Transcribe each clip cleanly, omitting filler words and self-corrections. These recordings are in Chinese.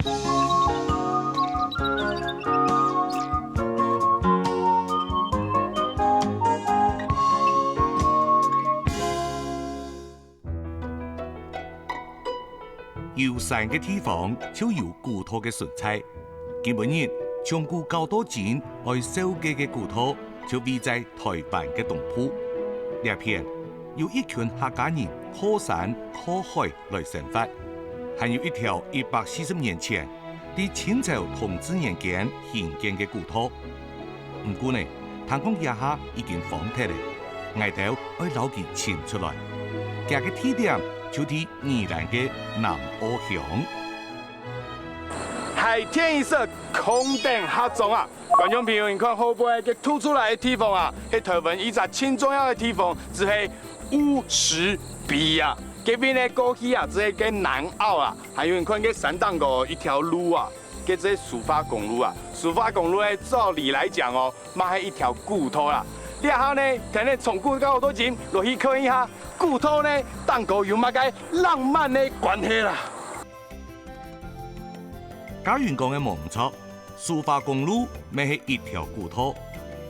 有山嘅地方就有古土嘅存在。今本日從古較多錢來收集嘅古土，就位在台灣嘅東部。呢片有一群客家人靠山靠海來生活，還有一條140年前喺清朝同治年間興建嘅古土。唔過呢，聽講一下已經荒廢咧，我哋要撈佢請出來。這個地點就喺宜蘭嘅南澳鄉。海天一色，空頂黑中啊！觀眾朋友，你看後背嘅凸出來嘅地方啊，係台灣一個輕重要嘅地方，就係烏石鼻啊。這邊呢過去啊，即係個南澳啊，還有你看個山檔個一條路啊，叫做蘇花公路啊。蘇花公路呢，照理來講哦，嘛係一條古土啦。你下呢，睇你從古到好多錢，落去看一下古土呢，當個有乜個浪漫的關係啦。嘉源講嘅冇唔錯，蘇花公路咪係一條古土，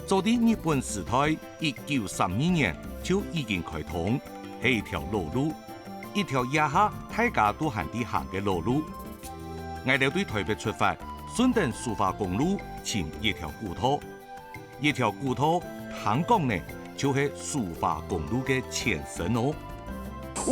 早啲日本時代1932年就已經開通，係一條老路，一條以下大家都行啲行嘅老路。我哋對台北出發，順登蘇花公路前一條古土，一條古土香港呢就係蘇花公路嘅前身哦。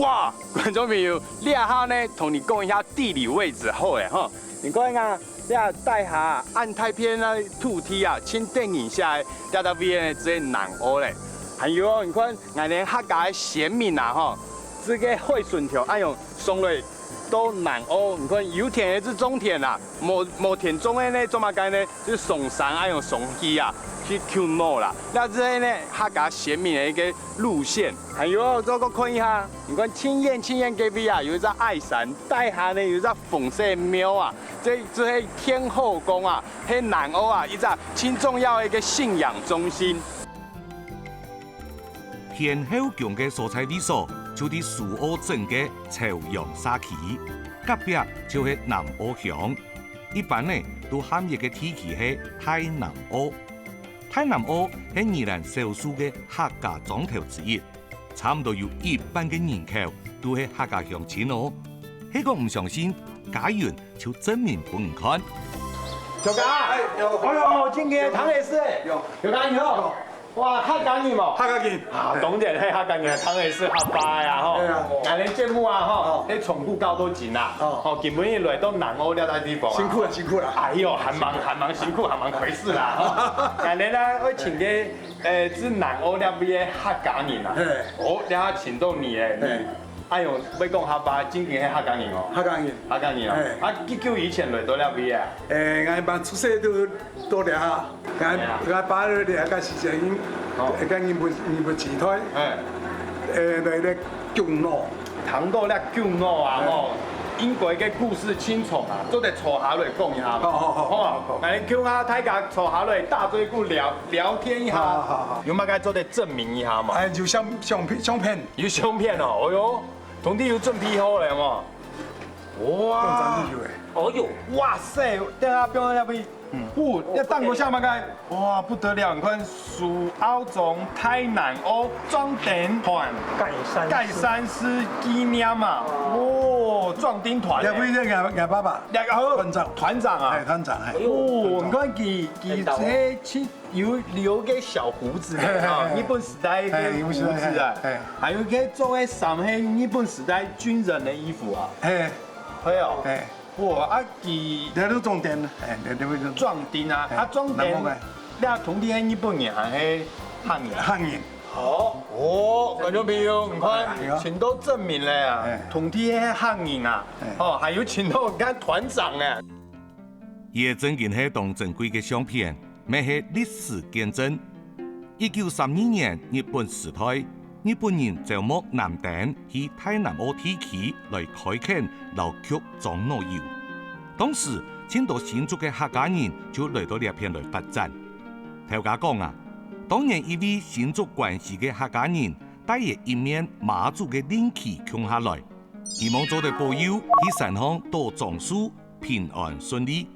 哇，觀眾朋友，你下呢同你講一下地理位置好誒哈。你看啊，你啊帶下按太片啊土地啊，請電影下來，掉到邊呢？即係南澳咧。還有哦，你看我哋客家嘅先民啊，吼，這個惠順條按用送嚟到南澳，你看有田的是種田啦，冇田種的呢，做乜解呢？就是送山按用送去啊，去求農啦。那這呢客家先民的一個路線。還有哦，再個看一下，你看青燕隔壁啊，有一隻愛山，帶下呢有一隻鳳社廟啊。這係天後宮啊，係南澳啊一個輕重要的一個信仰中心。天後宮嘅所在地所就喺蘇澳鎮嘅朝陽沙溪，隔壁就係南澳鄉。一般呢都喊一個地區係太南澳。太南澳係宜蘭少數嘅客家莊頭之一，差唔多有1半嘅人口都係客家鄉親哦。呢個唔相信？嘉源就證明俾你看。小嘉，哎呦，今天唐老師，小嘉你好，哇，客家人冇？客家人啊，當然係客家人，唐老師客家呀，吼。俺哋節目啊，吼，你從古到多錢啊？哦，基本上來到南澳呢笪地方。辛苦啦，辛苦啦。哎呦，還蠻辛苦，還蠻虧事啦。俺哋呢，我請嘅是南澳呢邊嘅客家人啊。哦，你下請到你誒。哎呦，要講客家，真正係客家人哦。客家人哦。啊，幾久以前來到呢邊啊？我爸出世都嚟下，我爸嚟嚟個時陣已經，個日本時代，嚟嚟強羅，談到咧強羅啊，吼，英國嘅故事清楚啊，都得坐下來講一下。好，嚟叫下大家坐下來大嘴鼓聊天一下。有乜嘢做得證明一下嘛？有相片，有相片哦，哎呦。同啲要真皮好嚟嘛？哇！哦呦，哇塞！等下表那邊，要當個下嘛該？哇，不得了！你看蘇澳中太南澳壯丁團蓋山師紀念嘛？哦，壯丁團。入邊隻爸爸，團長啊！係團長係。哦，你看佢有留個小鬍子啊，日本時代嘅鬍子啊，還有個做嘅衫係日本時代軍人嘅衣服啊，係哦，哇啊佢，你都裝訂啦，壯丁啊，啊壯丁，你啊同啲喺日本人係漢人，好，哦，觀眾朋友，你看全都證明了啊，同啲係漢人啊，哦，還有全都跟團長啊，也真嘅係當珍貴嘅相片。咩係歷史見證？1932年日本時代，日本人招募南丁去太南澳地區來開墾撈曲裝農油。當時，好多新竹嘅客家人就來到呢片來發展。頭家講啊，當年一位新竹關係嘅客家人帶住一面馬祖嘅靈旗扛下來，希望做得保佑喺山上多種樹，平安顺利。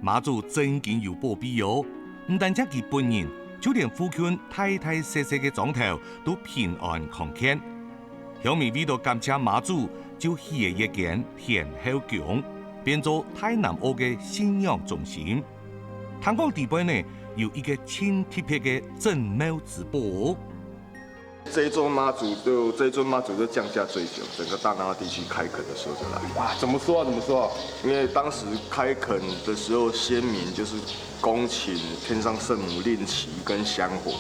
媽祖真經有保庇哦，唔單止佢本人，就連父親大大細細嘅莊頭都平安康健。鄉民為咗感謝媽祖，就起一間天后宮，變做台南澳嘅信仰中心。聽講地邊呢有一個超特別嘅鎮廟之寶。这一尊媽祖就降價最久，整個大南澳地區開墾的時候就來。哇，怎麼說？因為當時開墾的時候，先民就是恭請天上聖母令旗跟香火。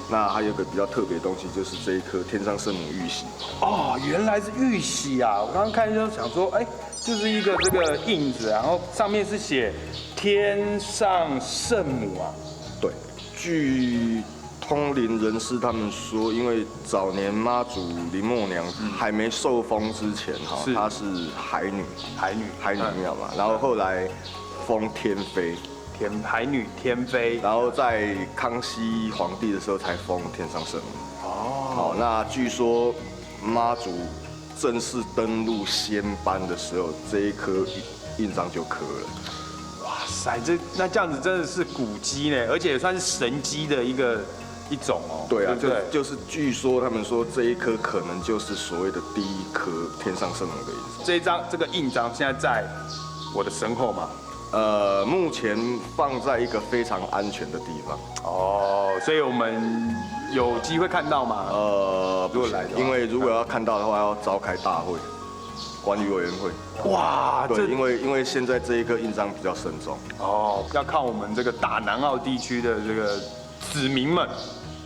那還有一個比較特別的東西，就是這一顆天上聖母玉璽。哦，原來是玉璽啊！我剛剛看就想說，就是一個這個印子，然後上面是寫天上聖母啊。對，據通靈人士他們說，因為早年媽祖林默娘還沒受封之前，她是海女廟嘛，然後後來封天妃，海女天妃，然後在康熙皇帝的時候才封天上聖母。好，那據說媽祖正式登陸仙班的時候，這一顆印章就刻了。哇塞，那這樣子真的是古蹟呢，而且也算是神蹟的一種哦。對啊，就是據說他們說這一顆可能就是所謂的第一顆天上聖母的印章。這個印章現在在我的身後嘛？目前放在一個非常安全的地方。哦，所以我們有機會看到嗎？不行，因為如果要看到的話，要召開大會，管理委員會。哇，對，因為現在這一顆印章比較慎重。哦，要靠我們這個大南澳地區的這個子民們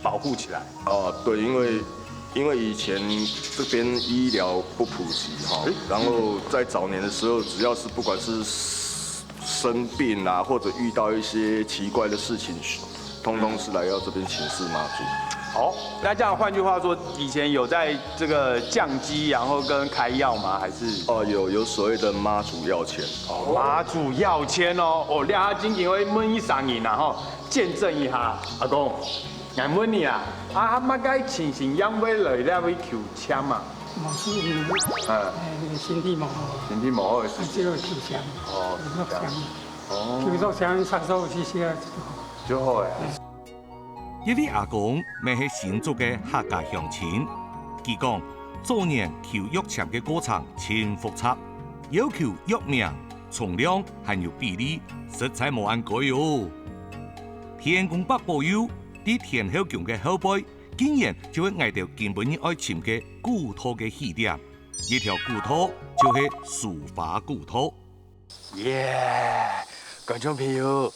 保護起來。對，因為以前這邊醫療不普及哈，然後在早年的時候，只要是不管是生病啊，或者遇到一些奇怪的事情，通通是來到這邊請示媽祖。好，那這樣換句話說，以前有在這個降機，然後跟開藥嗎？還是？有所謂的媽祖藥籤。媽祖藥籤哦，兩下經紀會問一聲你然後見證一下。阿公，我問你啊，乜該情形養尾來咧會求籤嘛？冇事嘅，身體冇好。身體冇好嘅事。只有求籤。求到籤，殺手這些就好誒。一位阿公咪係新竹嘅客家鄉親，佢講早年求藥籤嘅過程真複雜，要求藥名、重量還有比例，實在冇按改喲。天公伯保佑，啲天后宮嘅後輩竟然就會捱到根本愛籤嘅古土嘅起點，一條古土就係蘇花古土。耶，觀眾朋友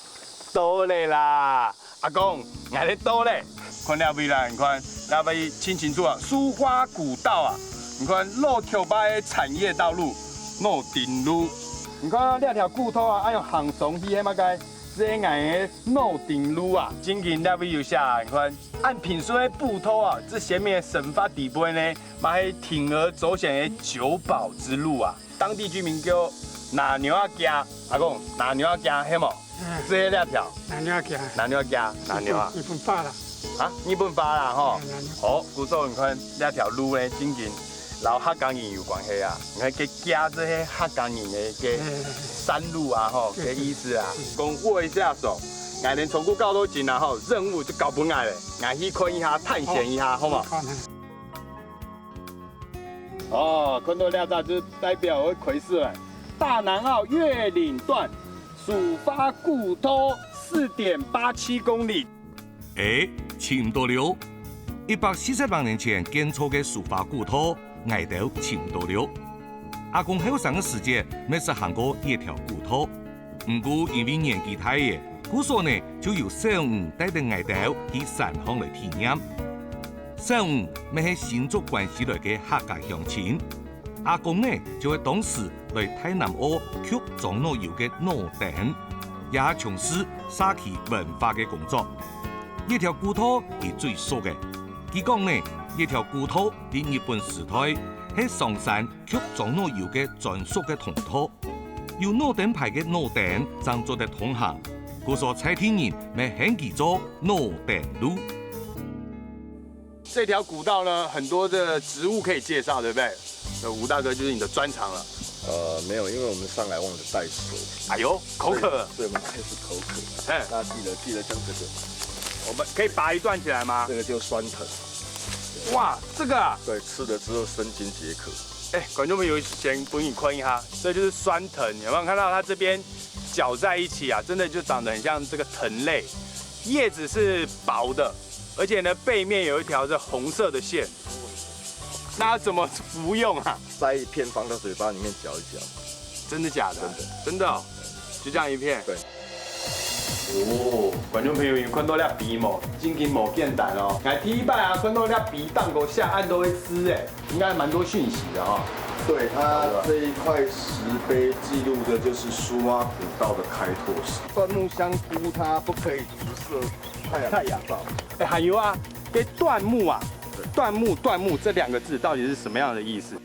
到嚟啦！阿公，我哋到咧，看兩位啦，你看兩位清清楚啊，蘇花古道啊，你看老條壩嘅產業道路，老定路，你看兩條古道啊，按用行松去，係乜嘅？這眼嘅老定路啊，今天兩位有下，你看按品水嘅布頭啊，這前面神發地杯呢，嘛係鋌而走險嘅九寶之路啊，當地居民叫拿牛仔夾，阿公拿牛仔夾，係冇？這兩條。拿牛仔，拿牛夾，拿牛啊！日本發啦，日本發啦吼。好，古時你看兩條路咧，真正老客家人有關係啊。你看佢加這些客家人嘅山路啊，吼，嘅意思啊。講握一下手，我連從古到都進啦吼，任務就搞本來咧，我去看一下，探險一下，好嘛？哦，看到兩隻就代表我窺視了。大南澳月嶺段，蘇花古土。4.87公里。差唔多了。148年前建造嘅蘇花古土，挨到差唔多了。阿公後生嘅時節，未實行過一條古土，唔過因為年紀大嘅，故所呢就由小五帶到挨到去山鄉來體驗。小五咪係新竹關係來嘅客家鄉親，阿公呢就係當時來台南澳曲莊老窯嘅老頂。也從事沙旗文化嘅工作。一條古土係最熟嘅。佢講呢，一條古土喺日本時代喺上山曲莊老窯嘅專屬嘅銅土，由老頂牌嘅老頂爭做嘅通行，故所蔡天人咪興叫做老頂路。這條古道呢，很多的植物可以介紹，對不對？吳大哥就是你的專長了。没有，因为我们上来忘了带水。哎呦，口渴，所以我们开始口渴。哎，那记得像这个，我们可以拔一段起来吗？这个就酸藤。哇，这个啊，对，吃了之后生津解渴。哎，观众朋友先帮你看一下，这就是酸藤，有没有看到它这边搅在一起啊？真的就长得很像这个藤类，叶子是薄的，而且呢背面有一条这红色的线。那要怎么服用啊？塞一片放到嘴巴里面嚼一嚼。真的假的？真的，真的哦，就这样一片。对。哦，观众朋友有看到了鼻毛，真经无简单哦。来第一拜啊，看到了鼻蛋糕下岸都会吃哎，应该蛮多讯息的哈。对，它这一块石碑记录的就是苏花古道的开拓史。椴木香菇它不可以直射太阳照。哎，还有啊，这椴木啊，椴木这2个字到底是什么样的意思？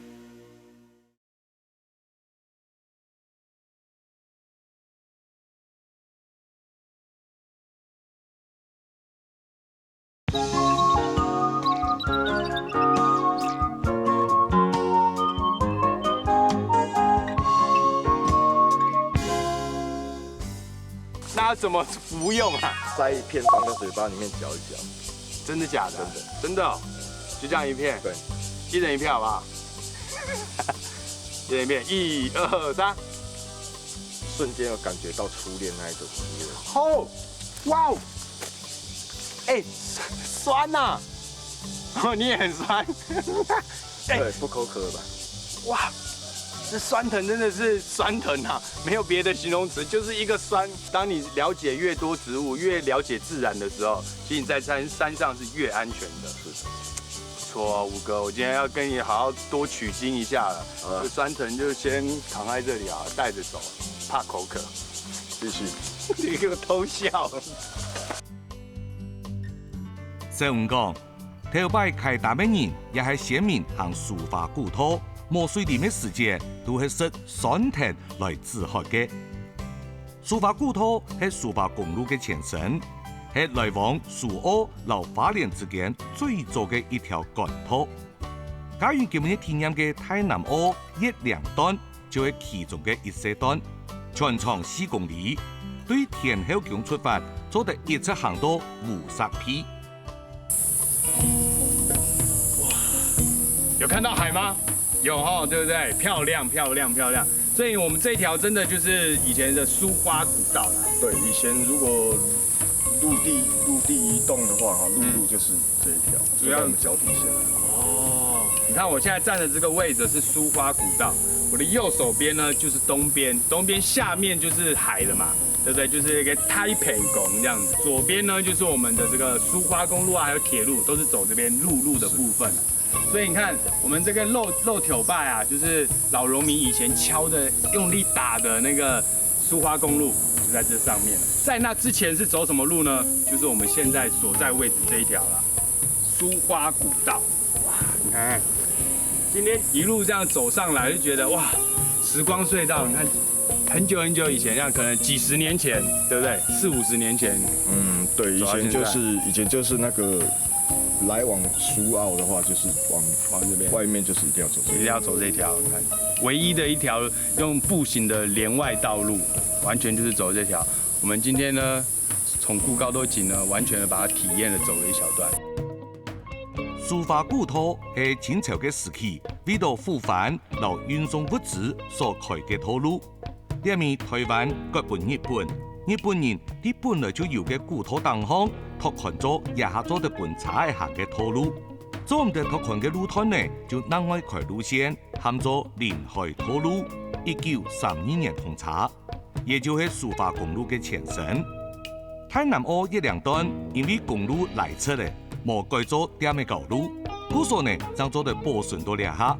那要怎么服用啊？塞一片放到嘴巴里面嚼一嚼。真的假的？真的，真的哦，就这样一片。对，一人一片好不好？一人一片，1、2、3，瞬间有感觉到初恋那一种滋味。哦，哇哦，哎，酸呐！哦，你也很酸。对，不口渴吧？哇，这酸藤真的是酸藤啊，没有别的形容词，就是一个酸。当你了解越多植物，越了解自然的时候，其实你在山上是越安全的。是的。不错啊，吴哥，我今天要跟你好好多取经一下了。这酸藤就先扛在这里啊，带着走，怕口渴。继续。你给我偷笑。所以我讲，头摆开单的人也係先民行抒發故土，冇水電嘅時間都係食酸藤來自學嘅。抒發故土係抒發公路嘅前身，係來往蘇澳到花蓮之間最早嘅一條幹道。假如今日體驗嘅太南澳1、2段，就係其中嘅一小段，全長4公里，對天后宮出發，做得一直行到50批。有看到海吗？有哈，对不对？漂亮，漂亮，漂亮。所以我们这一条真的就是以前的苏花古道啦。对，以前如果陆地移动的话，哈，陆路就是这一条，主要我们脚底下。哦，你看我现在站的这个位置是苏花古道，我的右手边呢就是东边，东边下面就是海了嘛，对不对？就是一个太平宫这样子。左边呢就是我们的这个苏花公路啊，还有铁路，都是走这边陆路的部分。所以你看，我们这个肉条拜啊，就是老农民以前敲的、用力打的那个苏花公路，就在这上面。在那之前是走什么路呢？就是我们现在所在位置这一条了，苏花古道。哇，你看，今天一路这样走上来，就觉得哇，时光隧道，你看，很久很久以前，像可能几十年前，对不对？40、50年前。嗯，对，以前就是那个。来往苏澳的话，就是往这边，外面就是一定要走这条，一定要走这条。你看，唯一的一条用步行的连外道路，完全就是走这条。我们今天呢，从顾高多井呢，完全的把它体验了走了一小段。蘇花古道係清朝嘅時期，為到復繁到運送物資所開嘅道路。裡面台灣割本日本，日本人啲本來就有嘅古道燈巷。拓寬咗一下做得半踩行嘅道路，做唔得拓寬嘅路段呢，就南外開路線，喊做臨海道路，1932年通車，也就係蘇花公路嘅前身。太南澳1、2段因為公路來出嚟，冇改做點嘅舊路，故所呢將做得保存到兩下。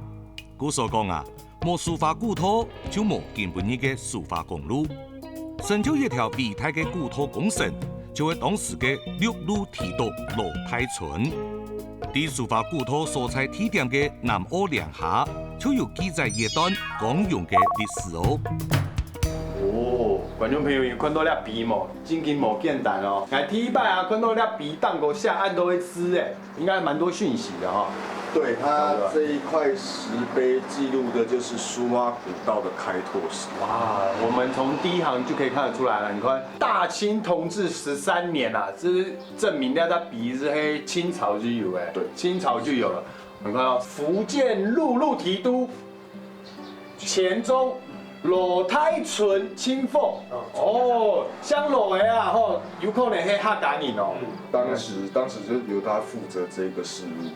故所講啊，冇蘇花古道就冇今本日嘅蘇花公路，成就一條偉大嘅古道工程。就係當時嘅陸路提督羅泰存，啲蘇花古道所在地點嘅南澳兩下，就有記載一段講用嘅歷史哦。哦，觀眾朋友有看到了鼻毛，真經冇簡單哦。來第一拜啊，看到了鼻蛋糕下岸都會吃，哎，應該蠻多訊息的哈。对，它这一块石碑记录的就是苏花古道的开拓史。哇，我们从第一行就可以看得出来了。你看，大清同治13年啊，这是证明大家比是黑清朝就有哎，对，清朝就有了。你看到福建陆路提督乾忠罗泰存清凤哦，像罗的啊吼，有可能是客家人哦。当时就由他负责这个事务。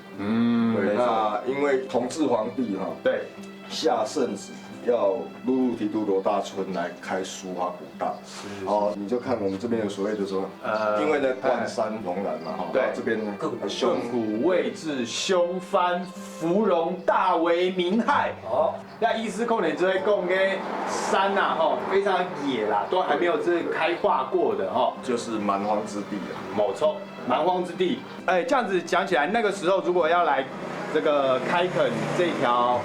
对，那因为同治皇帝哈，对，下圣旨要陆路提督罗大春来开苏花古道。哦，你就看我们这边有所谓的说，因为呢冠山龙然嘛哈，对，这边呢亘古未至，凶藩芙蓉大为民害。哦，那意思可能就会讲个山呐，吼，非常野啦，都还没有这开化过的哈，就是蛮荒之地啊。没错，蛮荒之地。哎，这样子讲起来，那个时候如果要来这个开垦这条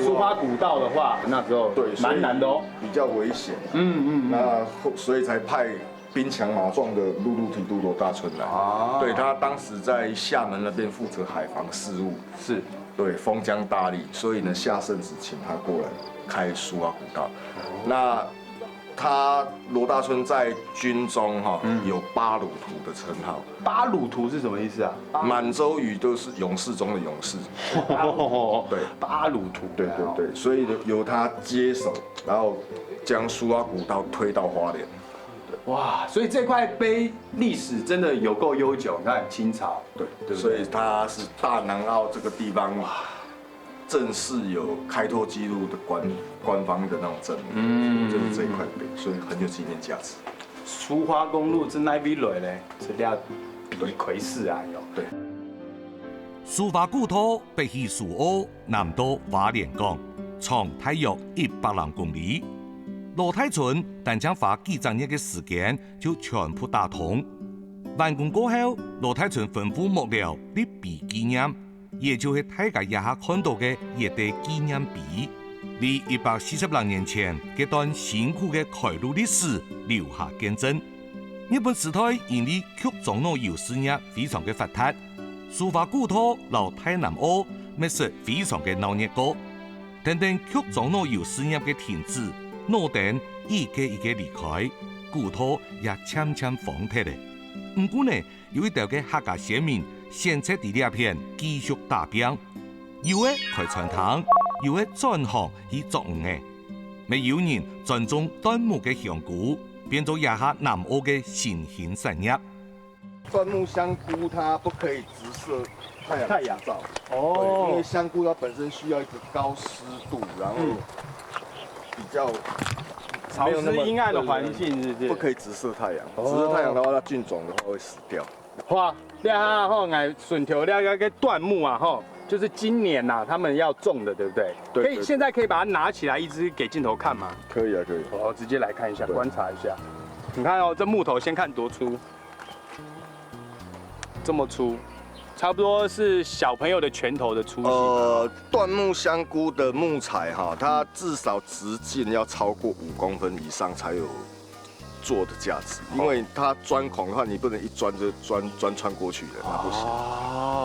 苏花古道的话，那时候对蛮难的哦，比较危险。那所以才派兵强马壮的陆路提督罗大春来。对，他当时在厦门那边负责海防事务，是，对，封疆大吏，所以呢下圣旨请他过来开苏花古道。那他罗大春在军中哈有巴鲁图的称号。巴鲁图是什么意思啊？满洲语都是勇士中的勇士。对，巴鲁图。对，所以由他接手，然后将苏花古道推到花莲。哇，所以这块碑历史真的有够悠久。你看清朝，对，所以它是大南澳这个地方正式有开拓记录的官方的那种证明，就是这一块碑，所以很有纪念价值。苏花公路真乃比来咧，这俩比魁视啊哟。对，苏花古道北起苏澳，南到花莲港，长大约100公里。罗泰春但将花几十年嘅時間就全部打通。完工過後，羅泰春吩咐幕僚立碑紀念，也就是大家一下看到嘅一塊紀念碑，為140年前這段辛苦嘅開路歷史留下見證。日本時代因為劇中の有事業非常嘅發達，蘇花古道到大南澳咪是非常嘅鬧熱過。等劇中の有事業嘅停止。諾丁一個離開，古道也漸漸荒脫咧。不過呢，有一條嘅客家先民選擇喺呢片繼續打拼，有嘅開餐廳，有嘅轉行去作五嘅，未有人尊重端木嘅香菇，變做一下南澳嘅新興產業。椴木香菇它不可以直射太陽照，哦，因為香菇它本身需要一個高濕度，然後比較潮湿陰暗的環境，是不是？不可以直射太陽，直射太陽的話，它菌種的話會死掉。哇，你看吼，哎，筍條那個椴木啊，吼，就是今年呐，他們要種的，對不對？對。可以，現在可以把它拿起來，一支給鏡頭看嗎？可以啊，可以。哦，直接來看一下，觀察一下。你看哦，這木頭先看多粗，這麼粗。差不多是小朋友的拳頭的粗細。椴木香菇的木材哈，它至少直徑要超過5公分以上才有做的價值，因為它鑽孔的話，你不能一鑽就鑽穿過去的，那不行。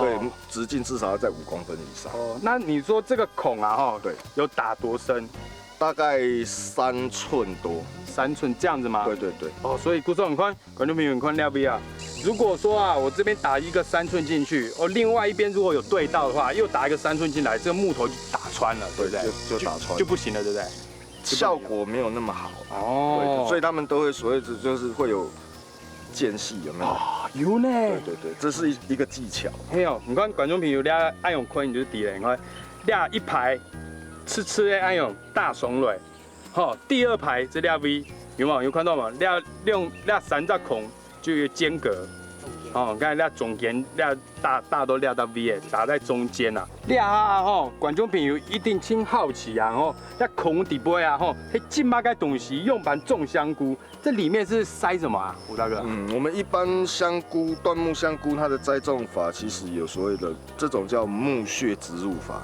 對，直徑至少要在5公分以上。哦，那你說這個孔啊，哈，對，有打多深？大概3寸多。3寸這樣子嗎？對對對。哦，所以觀眾看，觀眾朋友看了不啊？如果說啊，我這邊打一個3寸進去，哦，另外一邊如果有對到的話，又打一個3寸進來，這個木頭就打穿了，對不對？就打穿就不行了，對不對？效果沒有那麼好。哦。對，所以他們都會所謂的就是會有間隙，有沒有？有呢。對對對，這是一個技巧。嘿哦，你看觀眾朋友，你愛用坤，你就底了，你看，你一排吃的愛用大雙蕊，好，第二排這倆 V 有冇？有看到嗎？你用3隻孔就有間隔。哦，剛才倆中間倆大都倆到 V 打在中間啊。倆啊吼，觀眾朋友一定挺好奇啊吼，倆孔底部啊吼，嘿，這麼個東西用盤種香菇，這裡面是塞什麼啊，吳大哥？我們一般香菇椴木香菇它的栽種法其實有所謂的這種叫木屑植入法，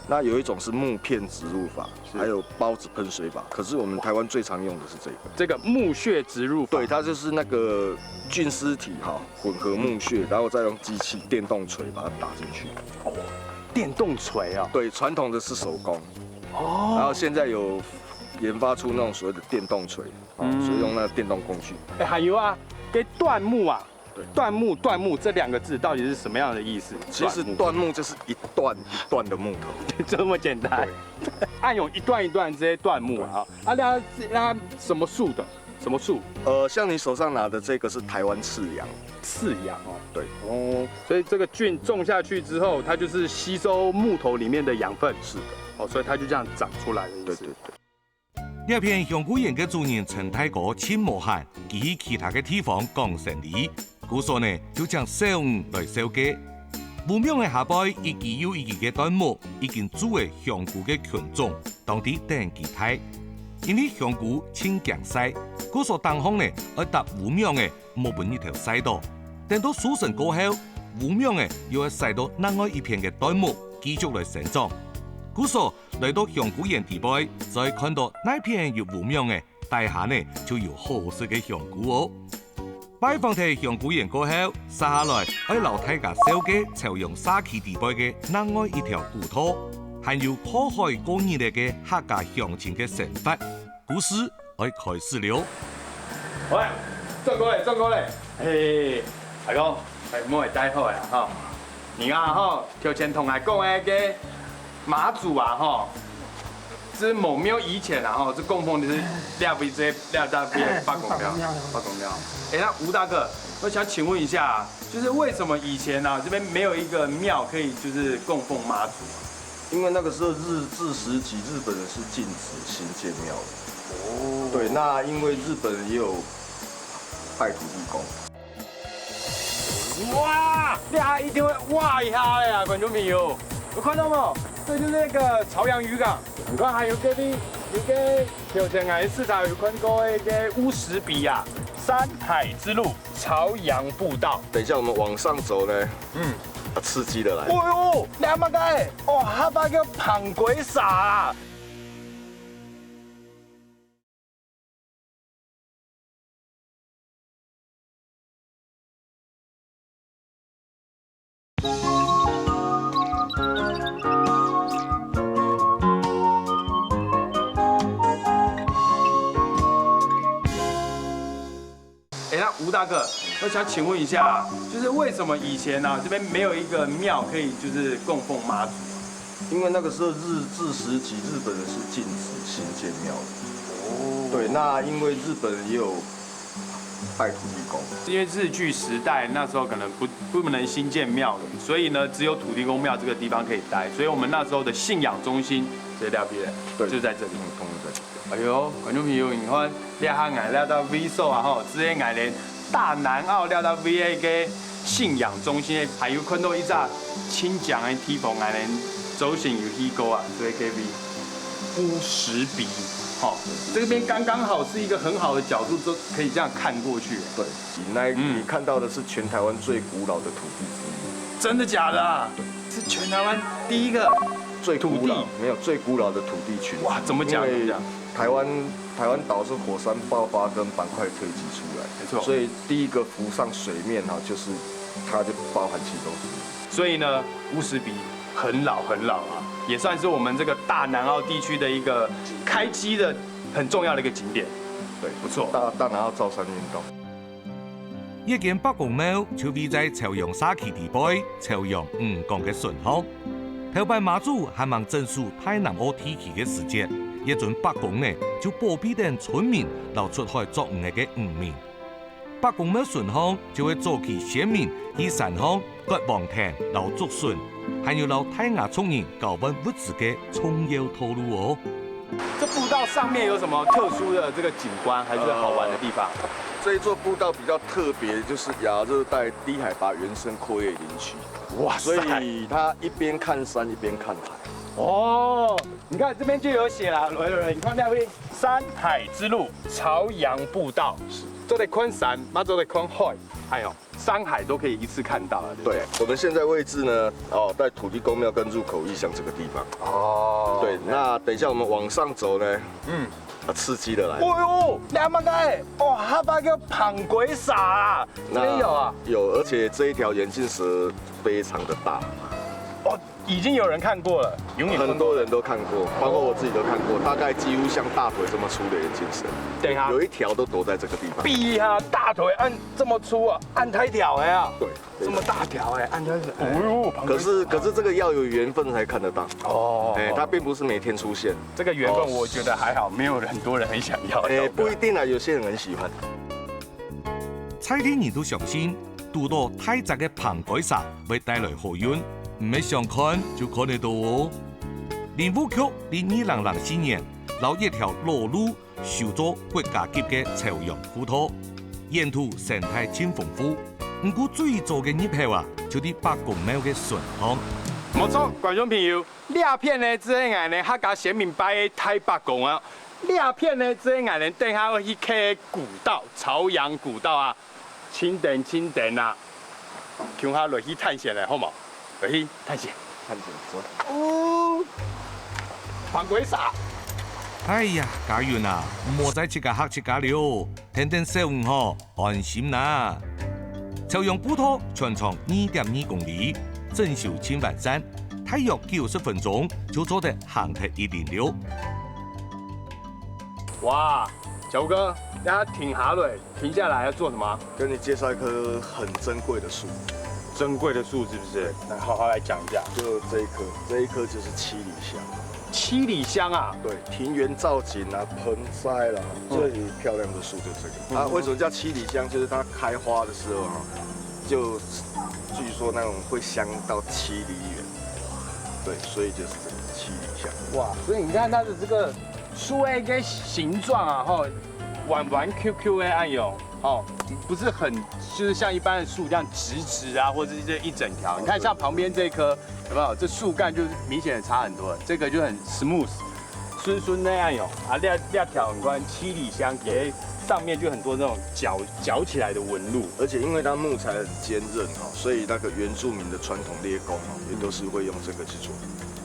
那有一種是木片植入法，還有孢子噴水法。可是我們台灣最常用的是這個木屑植入法。對，它就是那個菌絲體哈混合木屑，然後再用機器電動錘把它打進去。电动锤哦。对，传统的是手工，然后现在有研发出那种所谓的电动锤，所以用那个电动工具。哎，还有啊，给椴木啊。对，椴木这2个字到底是什么样的意思？其实椴木就是一段一段的木头，这么简单。按用一段一段这些椴木啊，那什么树的？什么树？像你手上拿的这个是台湾赤杨。赤杨哦。对。哦，所以这个菌种下去之后，它就是吸收木头里面的养分。是的。哦，所以它就这样长出来的意思。对对对。这片香菇园嘅主人陈太哥亲无限，佢去其他嘅地方讲生意，故所呢就将小鱼来收割。武庙嘅下摆一期又一期嘅端木已經煮嘅香菇嘅群眾，當地等其睇。因為香菇清強勢，故所當方呢要搭武廟嘅冇本一條賽道，等到收成過後，武廟嘅又要駛到另外一片嘅端木繼續來成長。故所來到香菇園地擺，再看到那片有武廟嘅大廈呢，就有好食嘅香菇哦。拜訪睇香菇園過後，下來要留大家小嘅朝陽沙溪地擺嘅另外一條古土，還有靠海過年嘅客家鄉親嘅神法，故事要開始了。喂，轉過來，嘿，大哥，唔好帶好呀哈。你啊哈，頭前同我講嘅個媽祖啊哈。是某廟以前啊，哈，是供奉的是廖大妃八公廟。哎，那吴大哥，我想请问一下，就是为什么以前啊这边没有一个庙可以就是供奉妈祖？因为那个时候日治时期，日本人是禁止新建庙的。哦。对，那因为日本人也有拜土地公。哇，大家一定会哇一下的呀，观众朋友，有看到吗？这就是那个朝阳渔港。你看还有这里有个有在爱市场有看过一个乌石鼻啊，山海之路朝阳步道。等一下我们往上走呢，刺激的来。哎呦，你阿妈个，哦，哈巴叫胖鬼傻啊！哎，那吴大哥，我想请问一下，就是为什么以前啊这边没有一个庙可以就是供奉妈祖？因为那个时候日治时期，日本人是禁止新建庙的。哦。对，那因为日本人也有拜土地公。因为日据时代那时候可能不能新建庙了，所以呢只有土地公庙这个地方可以待，所以我们那时候的信仰中心在那边，对，就在这里。通在这里。哎呦，观众朋友，你看，你下眼料到 V 手啊吼，直接眼连大南澳料到 VA 嘅信仰中心，还有看到一只清江的地方，眼连走行有去过啊，所以 KV 乌石鼻，好，这边刚刚好是一个很好的角度，都可以这样看过去。对，你看到的是全台湾最古老的土地之一。真的假的啊？对，是全台湾第一个最古老，没有最古老的土地群。哇，怎么讲？台湾岛是火山爆发跟板块堆积出来，没错，所以第一个浮上水面哈，就是它就包含其中之一。所以呢，乌石鼻很老啊，也算是我们这个大南澳地区的一个开机的很重要的一个景点。对，不错。大南澳造山运动。一間北公廟就位在朝陽沙溪地擺朝陽港嘅順方。頭擺媽祖還望證書太南澳地區嘅時節，一陣北公呢就保庇等村民留出海作魚嘅漁民。北公廟順方就會做其先民以山方割黃田留竹筍，還有留太雅村人交換物資嘅重要道路哦。這步道上面有什麼特殊的這個景觀，還是好玩的地方？這一座步道比較特別，就是亞熱帶低海拔原生闊葉林區。哇，所以它一邊看山一邊看海。哦，你看這邊就有寫啦，你看那邊山海之路朝陽步道，都得看山，嘛都得看海，哎呦，山海都可以一次看到了。對，我們現在位置呢，在土地公廟跟入口義鄉這個地方。哦，對，那等一下我們往上走呢，刺激的來。哎呦，你阿媽個，哦，哈巴叫胖鬼傻啊，這邊有啊？有，而且這一條眼鏡蛇非常的大。哦，已经有人看过了，永远很多人都看过，包括我自己都看过，大概几乎像大腿这么粗的眼镜蛇，对啊，有一条都躲在这个地方。臂啊，大腿按这么粗啊，按太条哎呀，对，这么大条哎，按太条。哦呦，可是这个要有缘分才看得到哦，哎，它并不是每天出现。这个缘分我觉得还好，没有很多人很想要。哎，不一定啊，有些人很喜欢。蔡天人都相信，拄到太窄嘅棚改煞會帶來好運，唔係想看就看得到哦。林武曲2004年，留一條老路修咗國家級嘅朝陽古道，沿途生態真豐富。不過最早嘅入口啊，就啲八公廟嘅順巷。冇錯，觀眾朋友，呢片呢，只係我哋客家先民擺嘅太白宮啊。呢片呢，只係我哋等下去開古道，朝陽古道啊。清點啊，叫下落去探險咧，好冇？落去探險。探險走。哦，放鬼煞！哎呀，家園啊，莫再切架黑切架了，聽聽聲音嗬，安心啦。朝陽古道全長2.2公里，整修千完善，大約90分鐘就做得行得106。哇！小哥，大家停下来要做什么？跟你介绍一棵很珍贵的树，珍贵的树是不是？来好好来讲一下。就这一棵就是七里香。七里香啊？对，庭园造景啊，盆栽啦，最漂亮的树就是这个。啊，为什么叫七里香？就是它开花的时候啊，就据说那种会香到7里远。对，所以就是这个七里香。哇，所以你看它的这个树的一个形状啊，哈，弯 QQ 的按钮，哦，不是很就是像一般的树这样直啊，或者是这一整条。你看像旁边这棵有没有？这树干就是明显的差很多，这个就很 smooth， 顺那样有啊，两条很宽，7里香给上面就很多那种绞起来的纹路。而且因为它木材很坚韧哈，所以那个原住民的传统猎弓哦，也都是会用这个去做。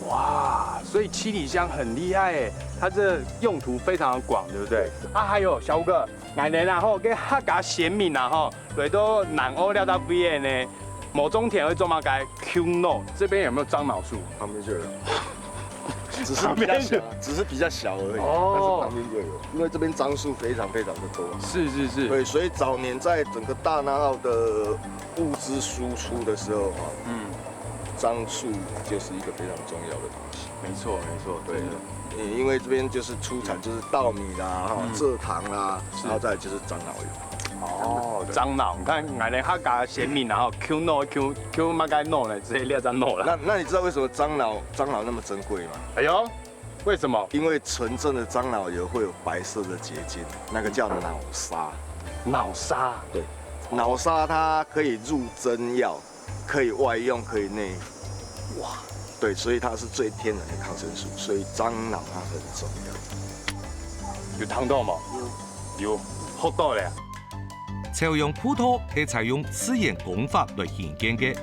哇，所以7里香很厉害哎，它这用途非常的广，对不对？啊，还有小吴哥，俺们然后跟客家先民然后来到南欧料到 V 呢，某中田会种嘛该 Q No， 这边有没有樟脑树？旁边就有，只是比较小，只是比较小而已。哦但是旁边就有，因为这边樟树非常的多。是。对，所以早年在整个大南澳的物资输出的时候哈，樟树就是一个非常重要的东西。没错，对。因为这边就是出产就是稻米啦、蔗糖啦，然后再来就是樟脑油。哦，樟脑，你看俺们客家先民然后 Q No Q 嘛该 No 呢，直接列张 No 了。那你知道为什么樟脑那么珍贵吗？哎呦，为什么？因为纯正的樟脑油会有白色的结晶，那个叫脑沙。脑沙。对，脑沙它可以入针药，可以外用，可以内服。哇，对，所以它是最天然的抗生素，所以樟脑它很重要。有糖豆吗？有，好多嘞。朝陽普陀係採用自然工法來興建嘅，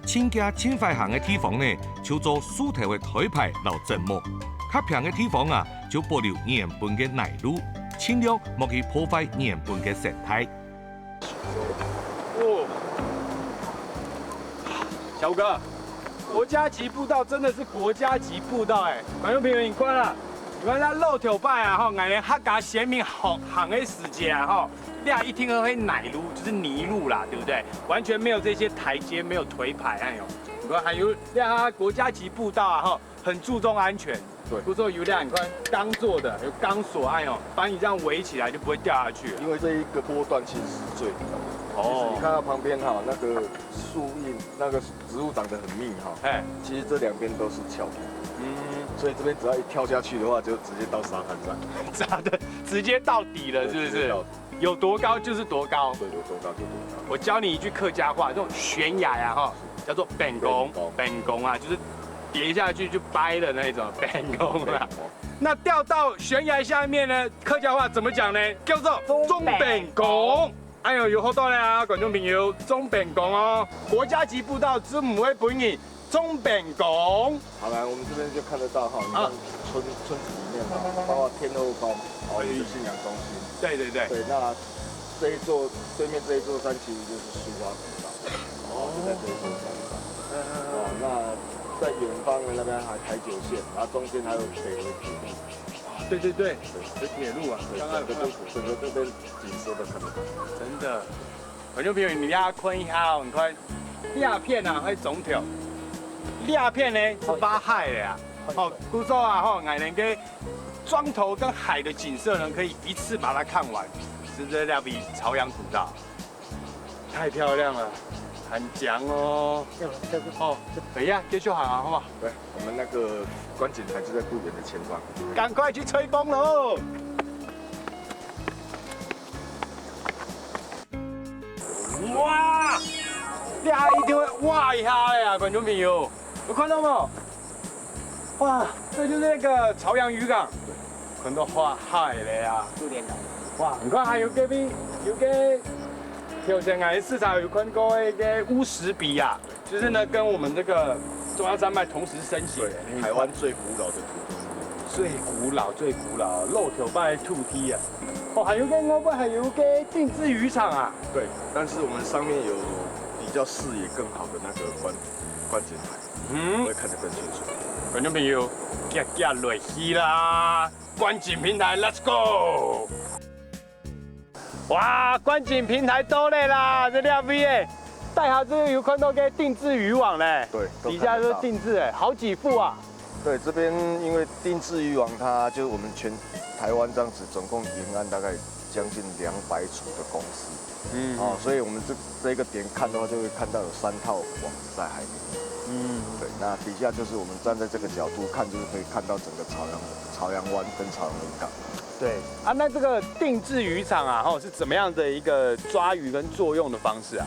清家清快行嘅地方呢，就做樹頭嘅台牌留植木；較平嘅地方啊，就保留原本嘅泥路，盡量莫去破壞原本嘅生態。哦，小吴哥，国家级步道真的是国家级步道哎！观众朋友，你看啦，你看那露头摆啊吼，俺连客家先民行的时间啊吼，大家一听会奶路就是泥路啦，对不对？完全没有这些台阶，没有腿牌，哎呦，你看还有那国家级步道啊吼，很注重安全。对，不说油量，你看钢做的，有钢索，哎呦，把你这样围起来就不会掉下去了。因为这一个波段其实是最高的。哦。你看到旁边哈，那个树荫，那个植物长得很密哈。哎。其实这两边都是峭壁。所以这边只要一跳下去的话，就直接到沙滩上。扎的直接到底了，是不是？有多高就是多高。对，有多高就多高。我教你一句客家话，这种悬崖呀哈，叫做本宫啊，就是。跌下去就掰的那种本宫啦。那掉到悬崖下面呢？客家话怎么讲呢？叫做中本宫。哎呦，有好多啦，观众朋友，中本宫哦，国家级步道之母会本你中本宫。好来，我们这边就看得到哈，你看村子里面哈，包括天后宫，哦，也是信仰中心。对。对，那这一座对面这一座山其实就是苏花古道，哦，就在这一座山上。哦，那在远方的那边还台九线，然后中间还有北回铁路。对对对，是铁路啊，对，刚刚有看到整个这边景色都看得到。真的，观众朋友，你要看一下哦，你看鸦片啊，会总条，鸦片呢是挖海的啊，哦，故说啊，吼，俺能给庄头跟海的景色呢，可以一次把它看完，是不是要比朝阳古道？太漂亮了，很强哦。哦，等一下，继续喊啊，好不好？对，我们那个观景台就在不远的前方。赶快去吹风喽！哇，你还一定会哇一下的呀，观众朋友，有看到吗？哇，这就是那个朝阳渔港，看到花海了呀。驻点岛。哇，你看还有这边有个挑战海市场有看过那个乌石鼻呀，就是呢跟我们这个中央山脉同时升起的。台湾最古老的土地。最古老，漏条拜兔梯啊！哦，还有个我们还有个定制渔场啊。对，但是我们上面有比较视野更好的那个观景台，会看得更清楚。观众朋友，夹落去啦！观景平台 ，Let's go！ 哇，观景平台到了啦，这两边带好这个有看到个定制渔网嘞，对，底下都是定制哎，好几副啊。对，这边因为定制渔网，它就是我们全台湾这样子，总共沿岸大概将近200处的公司，所以我们这一个点看的话，就会看到有3套网子在海里面，对，那底下就是我们站在这个角度看，就是可以看到整个朝阳湾跟朝阳渔港。对啊，那这个定制渔场啊，是怎么样的一个抓鱼跟作用的方式啊？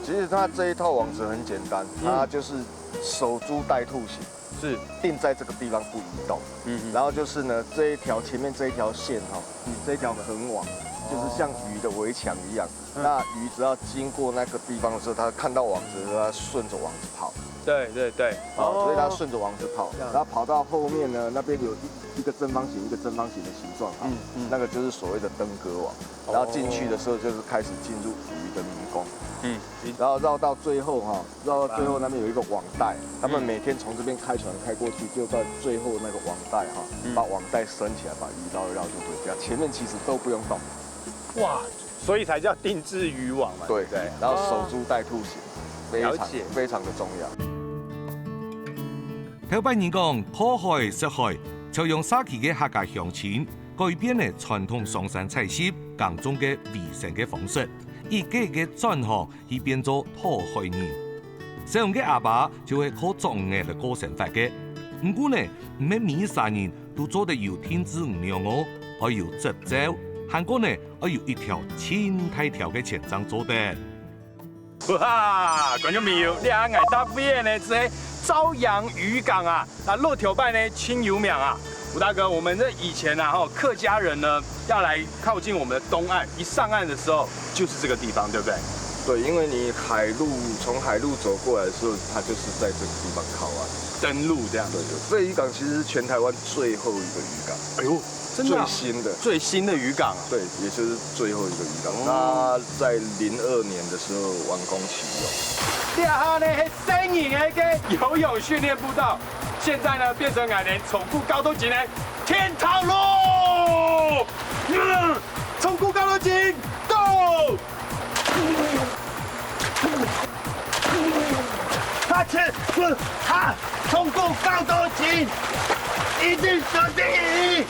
其实它这一套网子很简单，它就是守株待兔型。是定在这个地方不移动，然后就是呢，前面这一条线哈，这一条横网，就是像鱼的围墙一样。那鱼只要经过那个地方的时候，它看到网子，它顺着网子跑。对对对，所以它顺着网子跑，然后跑到后面呢，那边有一个正方形的形状哈，那个就是所谓的登革网。然后进去的时候就是开始进入鱼的迷宫。然后绕到最后哈，那边有一个网带，他们每天从这边开船开过去，就在最后那个网带哈，把网带升起来，把鱼绕一绕就回家。前面其实都不用动。哇，所以才叫定制渔网嘛。对对，然后守株待兔型，非常的重要。头摆人讲靠海食海，就用沙期嘅客家乡亲改变了传统上山采集耕種嘅維生嘅方式，以家嘅轉行而變做討海人。細漢嘅阿爸就會靠作業嚟過生活嘅，不過呢，唔係每3人都做得有天資5樣哦，還有執照，韓國呢還有一條千太條嘅前章做得。哇，觀眾朋友，你睇我搭邊呢，係朝陽漁港啊，那落條拜呢清油苗啊。吴大哥，我們這以前啊，客家人呢要來靠近我們的東岸，一上岸的時候就是這個地方，對不對？對，因為你從海路走過來的時候，它就是在這個地方靠岸登陸這樣。對，這漁港其實是全台灣最後一個漁港。哎呦，真的、啊？最新的漁港、啊。對，也就是最後一個漁港。它在02年的時候完工啟用。下呢係新型嘅游泳訓練步道，現在呢變成我哋重顧高度景嘅天堂路。重顧高度景 ，Go！ 他重顧高度景，一定得第一。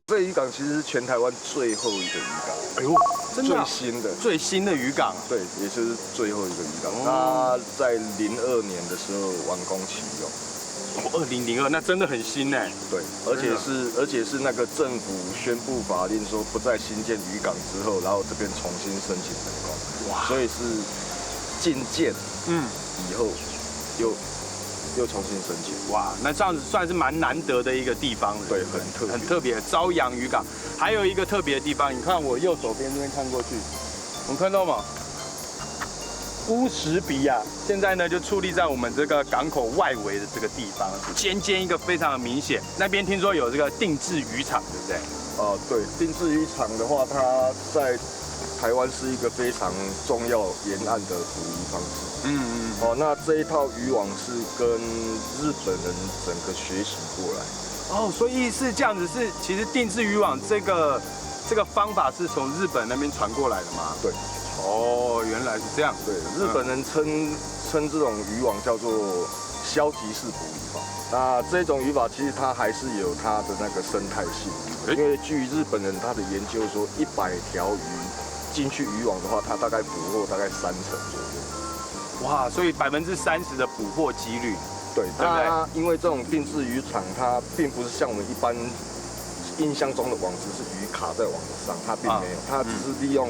这渔港其实是全台湾最后一个渔港。哎呦，真的、啊？最新的渔港、啊。对，也就是最后一个渔港。它在02年的时候完工启用。2002，那真的很新呢。对，而且是那个政府宣布法令说不再新建渔港之后，然后这边重新申请成功。哇！所以是禁建，以后又重新申请。哇，那这样子算是蛮难得的一个地方了。对，很特别。朝阳渔港还有一个特别的地方，你看我右手边这边看过去，我们看到吗？乌石鼻啊，现在呢就矗立在我们这个港口外围的这个地方，尖尖一个非常的明显。那边听说有这个定制渔场，对不对？对，定制渔场的话，它在台湾是一个非常重要沿岸的捕鱼方式。那这一套渔网是跟日本人整个学习过来。所以是这样子，是其实定制渔网这个方法是从日本那边传过来的吗？对。原来是这样。对，日本人称这种渔网叫做消极式捕鱼法。那这种渔法其实它还是有它的那个生态性，因为据日本人他的研究说，100条鱼进去渔网的话，它大概捕获大概30%左右。哇，所以30%的捕获几率。对，它因为这种定制渔场，它并不是像我们一般印象中的网子是鱼卡在网子上，它并没有，它只是利用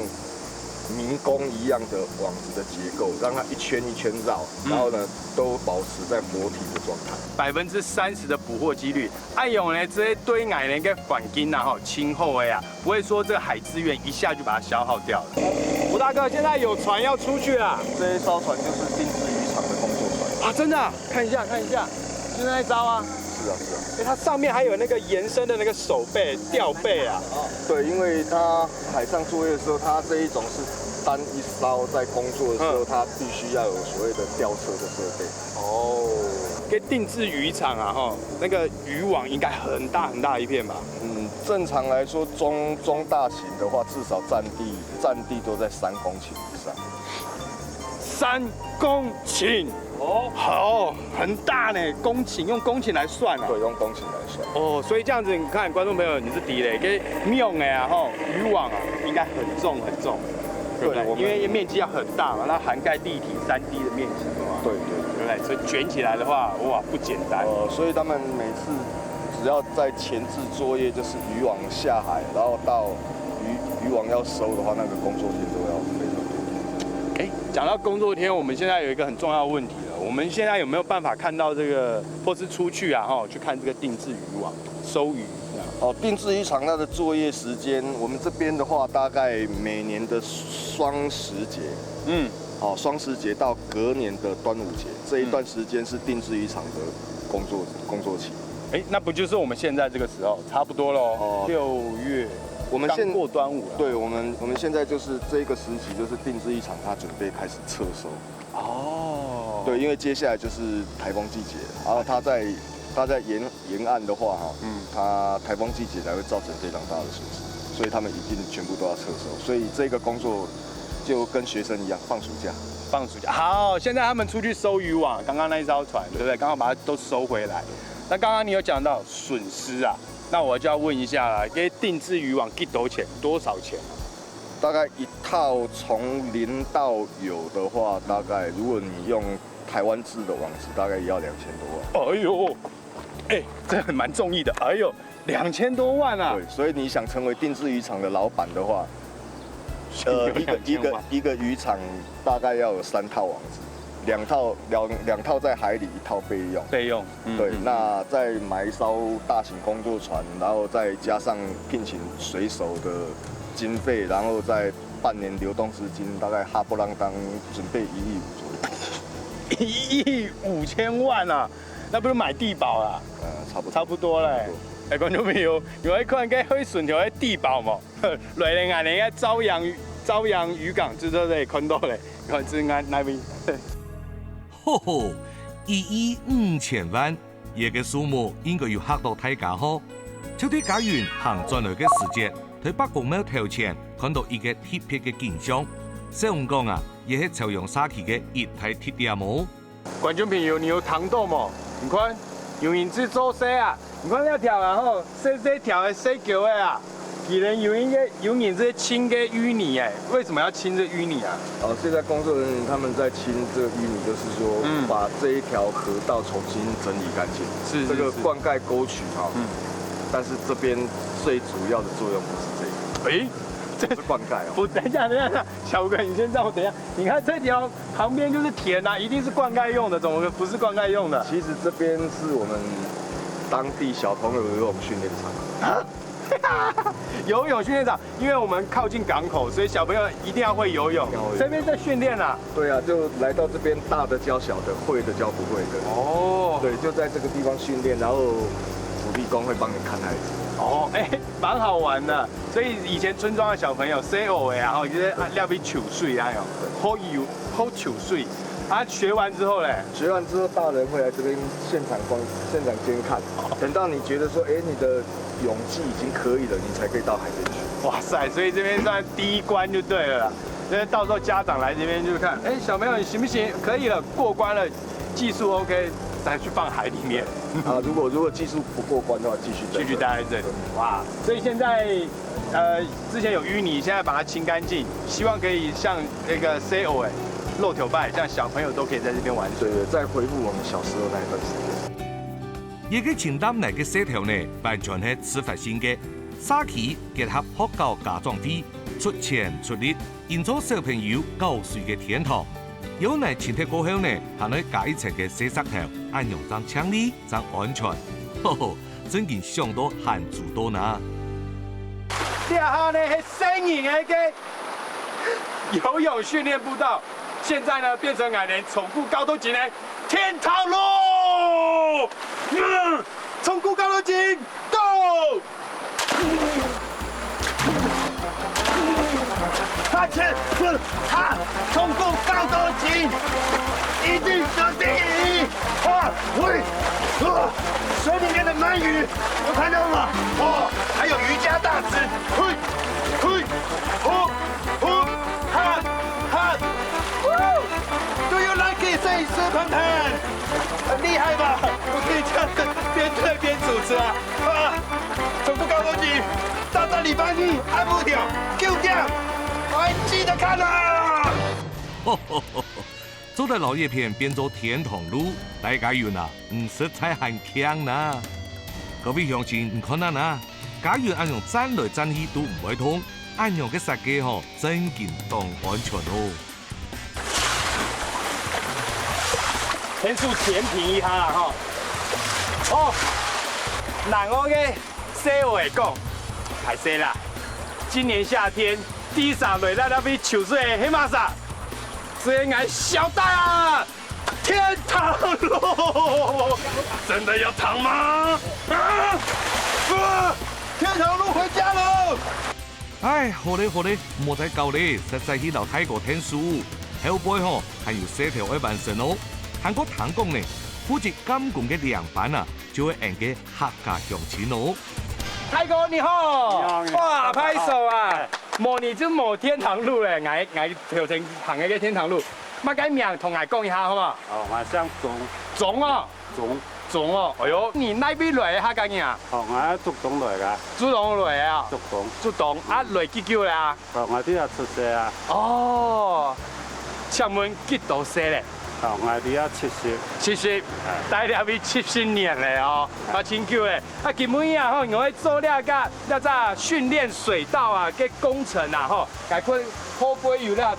迷宫一样的网子的结构，让它一圈一圈绕，然后呢都保持在活体的状态。30%的捕获几率，爱用呢这些对岸的个环境啊哈，轻厚的呀，不会说这个海资源一下就把它消耗掉了。吴大哥，现在有船要出去了，这一艘船就是定制渔场的工作船啊，真的、看一下，就是那一艘啊。是啊。它上面还有那个延伸的那个手背、吊背啊。对，因为它海上作业的时候，它这一种是单一艘在工作的时候，它必须要有所谓的吊车的设备。跟定制渔场啊，那个渔网应该很大一片吧？正常来说，中大型的话，至少占地都在3公顷以上。3公顷。好，很大呢，公顷用公顷来算啊。对，用公顷来算。所以这样子，你看观众朋友，你是底嘞，跟用的啊，渔网啊，应该很重，对不对？因为面积要很大嘛，那涵盖立体3D 的面积嘛。对，对不对？所以卷起来的话，哇，不简单。所以他们每次只要在前置作业，就是渔网下海，然后到渔网要收的话，那个工作天都要非常多。讲到工作天，我们现在有一个很重要的问题了。我们现在有没有办法看到这个，或是出去啊，去看这个定制渔网收鱼？定制渔场它的作业时间，我们这边的话，大概每年的双十节，双十节到隔年的端午节这一段时间是定制渔场的工作期。那不就是我们现在这个时候差不多喽？6月。我们现过端午了，对我们现在就是这个时期，就是定制渔场，它准备开始撤收。对，因为接下来就是台风季节，然后它在沿岸的话，它台风季节才会造成非常大的损失，所以他们一定全部都要撤收。所以这个工作就跟学生一样，放暑假。好，现在他们出去收渔网，刚刚那一艘船，对不对？刚刚把它都收回来。那刚刚你有讲到损失啊。那我就要问一下了，给定制渔网多少钱？大概一套从0到有的话，大概如果你用台湾制的网子，大概也要2000多万。这很蛮中意的。2000多万啊！对，所以你想成为定制渔场的老板的话，一个渔场大概要有3套网子。两套在海里，1套备用。对，那再买一艘大型工作船，然后再加上聘请水手的经费，然后再半年流动资金，大概哈不啷当准备1亿5左右。1亿5千万啊！那不是买地保啦？差不多嘞。观众朋友，有一看该会顺条的地保嘛？来人啊，人家朝阳渔港就在这里看到嘞，看这安那边。1亿5千萬，呢個數目應該要嚇到大家呵。就對家園行轉來嘅時節，喺北公廟頭前看到一個特別嘅景象。香港啊，也係朝陽沙期嘅一體鐵點模。觀眾朋友，你有糖豆冇？你看，用影子做些啊，你看那條啊吼，細條的細橋的啊。有人有你这清个淤泥为什么要清这淤泥啊？现在工作人员他们在清这个淤泥，就是说把这一条河道重新整理干净。是这个灌溉沟渠但是这边最主要的作用不是这个。这是灌溉不，等一下，小哥，你先让我等一下。你看这条旁边就是田啊，一定是灌溉用的，怎么不是灌溉用的？其实这边是我们当地小朋友的游泳训练场。游泳训练场，因为我们靠近港口，所以小朋友一定要会游泳。这边在训练啊。对啊，就来到这边，大的教小的，会的教不会的。哦。对，就在这个地方训练，然后土地公会帮你看孩子。哦，哎，蛮好玩的。所以以前村庄的小朋友 say 哦哎，然后就是料比糗水啊，好游好糗水。啊，学完之后嘞？学完之后，大人会来这边现场监看。等到你觉得说，哎，你的泳技已经可以了，你才可以到海边去。哇塞，所以这边算第一关就对了啦。因为到时候家长来这边就看，哎，小朋友你行不行？可以了，过关了，技术 OK， 再去放海里面。啊，如果技术不过关的话，继续待在这里。哇，所以现在之前有淤泥，现在把它清干净，希望可以像那个 say 哦哎。露头拜，像小朋友都可以在这边玩水。对，再回复我们小时候那一段时间。一個前擔嚟嘅社團呢，完全係自發性嘅，沙期結合學校家長會，出錢出力，營造小朋友教水嘅天堂。有嚟前踢過後呢，行去解層嘅洗石頭，按用爭強力、爭安全，呵呵，真件相當限制多呢。呢下呢係新型嘅游泳訓練步道。现在呢，变成矮人重复高度井的天堂路，重复高度井 ，Go！ 他前是他重复高度井，一定得第一！啊，喂，水里面的鳗鱼，有看到吗？哦，还有瑜伽大师，嘿，哈。Do you like it？ 这一次团团很厉害吧？我可以这样子边推边主持啊！啊，重复高度井，到礼拜一按不掉，就这样，还记得看啊！做得老叶片變做天堂路，大家園啊，實在很強呐！各位鄉親唔可能啊，假如按用爭來爭去都唔會通，按用嘅設計嗬，真件當安全哦。天數前平一下啦吼。哦，南澳嘅西話講，係西啦。今年夏天第三類在那邊球水黑馬薩，所以俺小大啊，天堂路，真的要躺嗎？天堂路回家喽！唉，好咧，莫再搞咧，實在去留泰國聽書，後背嗬還有社條嘅完成哦。韓國坦工呢，負責監工嘅兩班啊，就會應嘅客家鄉親哦。泰哥你好，哇，拍手啊！模擬就模天堂路咧，我條成行嘅天堂路，乜解名同我講一下好嘛？哦，我想總啊，總哦，哎呦，你那邊來客家人啊？哦，我竹東來噶。竹東來啊？竹東啊，來幾久啦？哦，我啲啊出世啊。哦，請問幾多歲咧？哦，我啲啊70，待了比70年咧哦，啊真久咧。啊，基本啊吼，我會做了個訓練水道啊嘅工程啊吼，概括可不可以有了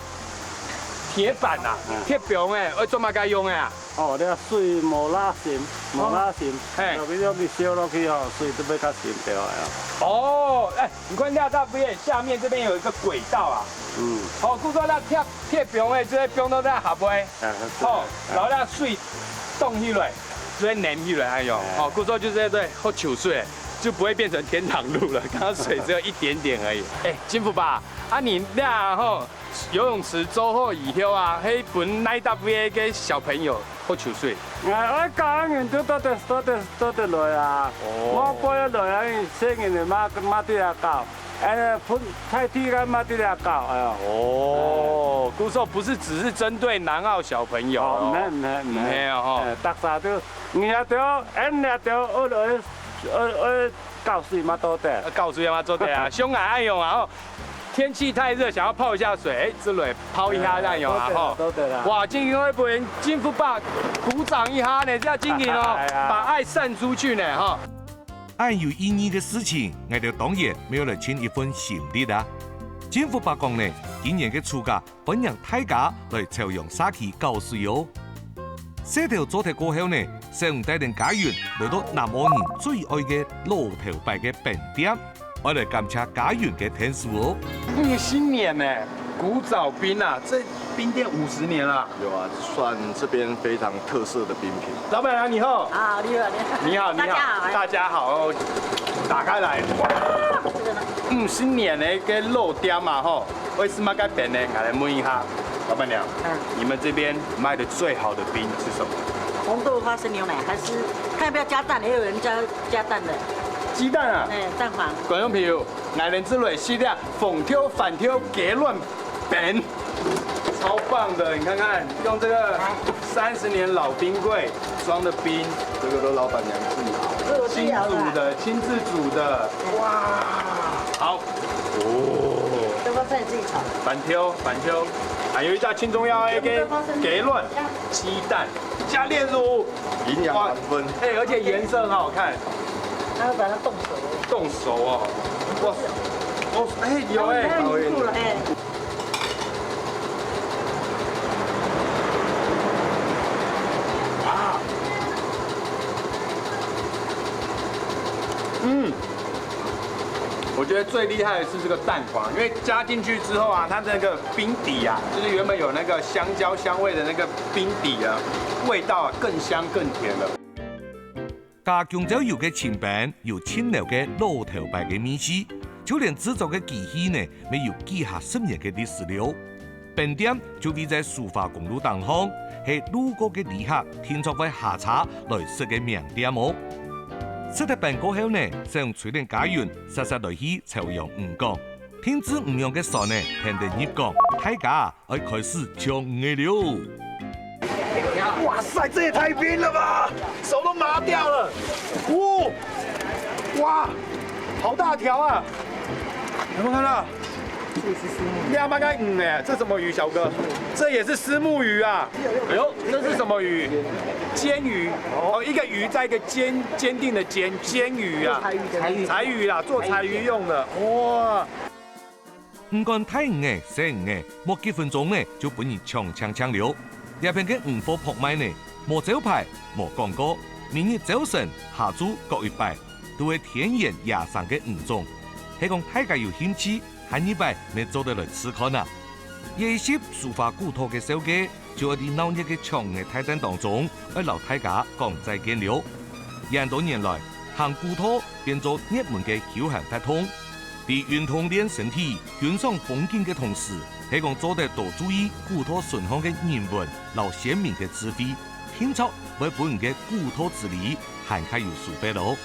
鐵板啊、鐵牆誒，要做乜解用嘅啊？哦，你啊水無拉線，就比較你燒落去吼，水都比較鹹掉啊。哦，哎，你看那到邊下面這邊有一個軌道啊。嗯。哦，故說那鐵牆誒，這個牆都在下邊。哦，然後那水凍起來，所以黏起來，哎呦。哦，故說就是對，好球水，就不會變成天堂路了。剛剛水只有一點點而已。哎，金福爸，啊你那吼游泳池做好以後啊，迄本奈達 V 嘅小朋友好球水。我教完都多得來啊！我背落來，細人哋媽啲啊教，誒太低個媽啲啊教，哎呀！哦，故說不是只是針對南澳小朋友，沒有吼，特啥都，你要掉，你掉，我教水嘛多的，教水嘛做的啊，胸矮愛用啊吼。天氣太熱，想要泡一下水，之類泡一下這樣用啊吼。都對啦。哇，今天會不會金福爸鼓掌一下呢？這樣經營哦，把愛散出去呢哈。按有意義嘅事情，我哋當然沒有嚟盡一份心力啦。金福爸講呢，今年嘅暑假本讓大家來朝陽沙溪搞水哦。這條做題過後呢，上帶領家園來到南澳人最愛嘅露頭拜嘅餅店。我来感谢家园嘅天数哦。50年呢，古早冰啊，这冰店50年了。有啊，算这边非常特色的冰品。老板娘你好。啊，你好，你好，你好，你好，大家好哦。打开来，哇，50年的个肉店嘛吼，为什么改变呢？我来问一下老板娘，你们这边卖的最好的冰是什么？红豆花生牛奶，还是看要不要加蛋？也有人加蛋的。鸡蛋啊，蛋黄。观众朋友，爱人之类系列凤挑、反挑、鸡卵饼，超棒的！你看看，用这个30年老冰柜装的冰，这个都老板娘自己熬，亲煮的，亲自煮的，哇，好，哦，豆花生自己炒。反挑，还有一道青中药的鸡卵、鸡蛋加炼乳，营养满分。哎，而且颜色很好看。然后把它冻熟哦，哇，哦，哎有哎，还有凝固了哎。啊，我觉得最厉害的是这个蛋黄，因为加进去之后啊，它那个冰底啊，就是原本有那个香蕉香味的那个冰底啊，味道啊更香更甜了。加姜椒油嘅前饼有清流嘅老頭牌嘅面絲，就連製作嘅機器呢，沒有幾下10年嘅歷史了。本店就位在蘇花公路東方，係路過嘅旅客聽作會下車來食嘅名店哦。食得飯過後呢，使用吹電家園實實來去朝陽吳江，天子吳陽嘅船呢，聽得入港，大家要開始搶嘅了。哇塞，这也太冰了吧，手都麻掉了。哇，好大条啊！有没有看到？两百个哎，这什么鱼，小哥？这也是虱目鱼啊！哎呦，这是什么鱼？煎鱼哦，一个鱼在一个坚定的煎鱼啊，柴鱼啦，做柴鱼用的。哇！唔干太魚嘅、小魚嘅，冇幾分鐘呢就俾人搶了。入邊嘅五貨撲賣呢，冇招牌、冇廣告，明日早晨、下晝各一擺，都係天然野生嘅魚種。係講大家有興趣，下一擺你做得來試看啊！夜市抒發古土嘅小街，就喺啲鬧熱嘅長嘅大戰當中，去留大家講再見了。廿多年來，行古土變做熱門嘅休閒活動。喺運動練身體、欣賞風景嘅同時，係講做得多注意古土順行嘅人文、留鮮明嘅智慧，拼湊為本嘅古土之理，涵蓋有數倍咯。